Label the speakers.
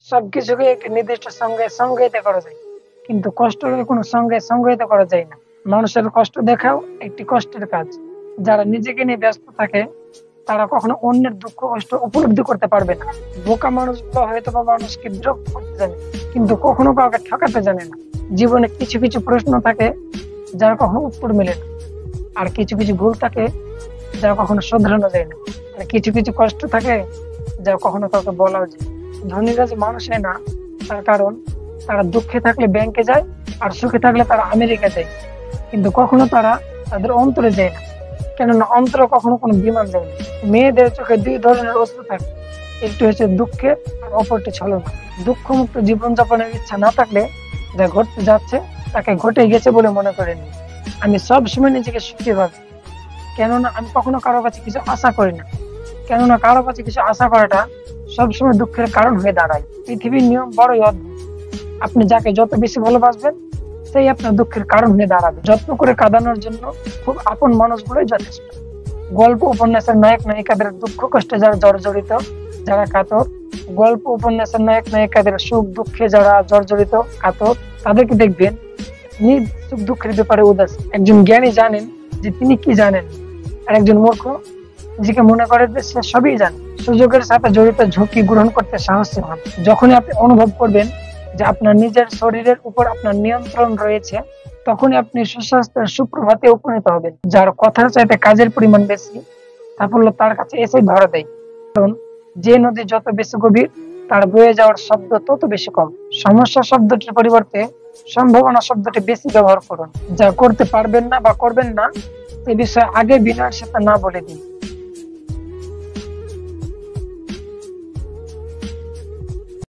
Speaker 1: সবকিছুকে একটি নির্দিষ্ট সঙ্গে সংজ্ঞায়িত করা যায়, কিন্তু কষ্টকে কোনো সঙ্গে সংজ্ঞায়িত করা যায় না। মানুষের কষ্ট দেখাও একটি কষ্টের কাজ। যারা নিজেকে নিয়ে ব্যস্ত থাকে তারা কখনো অন্যের দুঃখ কষ্ট উপলব্ধি করতে পারবে না। বোকা মানুষগুলো হয়তো বা মানুষকে বিরক্ত করতে জানে, কিন্তু কখনো কাউকে ঠকাতে জানে না। জীবনে কিছু কিছু প্রশ্ন থাকে যার কখনো উত্তর মেলে না, আর কিছু কিছু ভুল থাকে যা কখনো শোধরানো যায় না, আর কিছু কিছু কষ্ট থাকে যা কখনো কাউকে বলাও যায়। ধনীরা যে মানুষ হয় না, তার কারণ তারা দুঃখে থাকলে ব্যাংকে যায়, আর সুখে থাকলে তারা আমেরিকা যায়, কিন্তু কখনো তারা তাদের অন্তরে যায় না, কেননা অন্তরে কখনো কোনো বিমান যায় না। মেয়েদের চোখে দুই ধরনের অশ্রু থাকে, একটি হচ্ছে দুঃখের, আর অপরটি ছলনা। দুঃখ মুক্ত জীবনযাপনের ইচ্ছা না থাকলে যা ঘটতে যাচ্ছে তাকে ঘটে গেছে বলে মনে করে নি। আমি সব সময় নিজেকে সুখী ভাবি, কেননা আমি কখনো কারো কাছে কিছু আশা করি না, কেননা কারো কাছে কিছু আশা করাটা সবসময় দুঃখের কারণ হয়ে দাঁড়ায়। পৃথিবীর নিয়ম বড়ই অদ্ভুত। আপনি যাকে যত বেশি ভালোবাসবেন সেই আপনার দুঃখের কারণ হয়ে দাঁড়াবে। যত্ন করে কাঁদানোর জন্য খুব আপন মানুষগুলোই যথেষ্ট। গল্প উপন্যাসের নায়ক নায়িকাদের দুঃখ কষ্টে যারা জর্জরিত, যারা কাতর, গল্প উপন্যাসের নায়ক নায়িকাদের সুখ দুঃখে যারা জর্জরিত কাতর, তাদেরকে দেখবেন নিজ সুখ দুঃখের ব্যাপারে উদাস। একজন জ্ঞানী জানেন যে তিনি কি জানেন, আর একজন মূর্খ নিজেকে মনে করে যে সে সবই জানে। সুযোগের সাথে জড়িত ঝুঁকি গ্রহণ করতে সাহসী হন। যখনই আপনি অনুভব করবেন যে আপনার নিজের শরীরের উপর আপনার নিয়ন্ত্রণ রয়েছে, তখনই আপনি সুস্বাস্থ্যের সুপ্রভাতে উপনীত হবেন। যার কথার চাইতে কাজের পরিমাণ বেশি, সাফল্য তার কাছে এসেই ধরা দেয়। কারণ যে নদী যত বেশি গভীর, তার বয়ে যাওয়ার শব্দ তত বেশি কম। সমস্যা শব্দটির পরিবর্তে সম্ভাবনা শব্দটি বেশি ব্যবহার করুন। যা করতে পারবেন না বা করবেন না, এ বিষয়ে আগে বিনয়ের সাথে না বলে দিন।